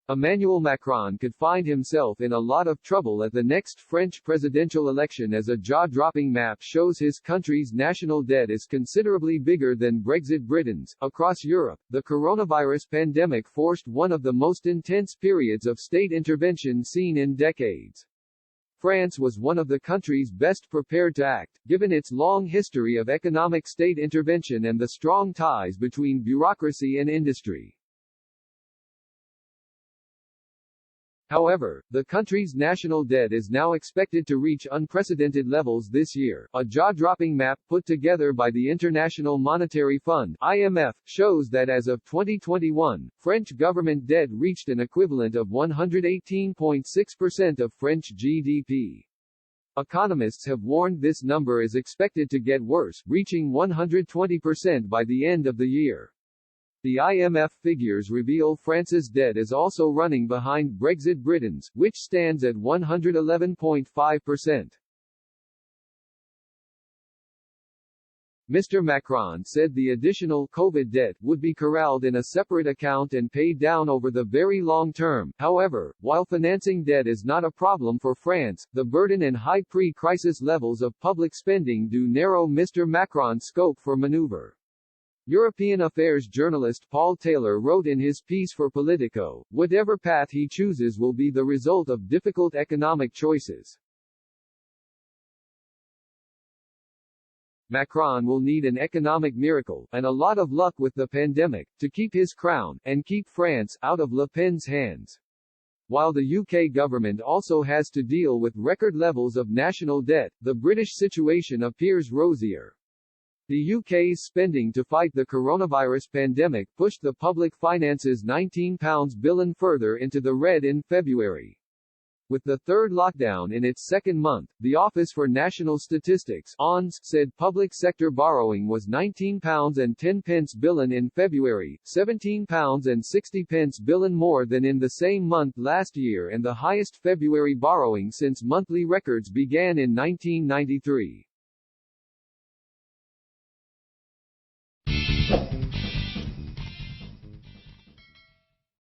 Emmanuel Macron could find himself in a lot of trouble at the next French presidential election, as a jaw-dropping map shows his country's national debt is considerably bigger than Brexit Britain's. Across Europe, the coronavirus pandemic forced one of the most intense periods of state intervention seen in decades. France was one of the countries best prepared to act, given its long history of economic state intervention and the strong ties between bureaucracy and industry. However, the country's national debt is now expected to reach unprecedented levels this year. A jaw-dropping map put together by the International Monetary Fund (IMF) shows that as of 2021, French government debt reached an equivalent of 118.6% of French GDP. Economists have warned this number is expected to get worse, reaching 120% by the end of the year. The IMF figures reveal France's debt is also running behind Brexit Britain's, which stands at 111.5%. Mr. Macron said the additional COVID debt would be corralled in a separate account and paid down over the very long term. However, while financing debt is not a problem for France, the burden and high pre-crisis levels of public spending do narrow Mr. Macron's scope for maneuver. European affairs journalist Paul Taylor wrote in his piece for Politico, "Whatever path he chooses will be the result of difficult economic choices. Macron will need an economic miracle, and a lot of luck with the pandemic, to keep his crown, and keep France out of Le Pen's hands." While the UK government also has to deal with record levels of national debt, the British situation appears rosier. The UK's spending to fight the coronavirus pandemic pushed the public finances £19 billion further into the red in February. With the third lockdown in its second month, the Office for National Statistics (ONS) said public sector borrowing was £19.10 billion in February, £17.60 billion more than in the same month last year, and the highest February borrowing since monthly records began in 1993.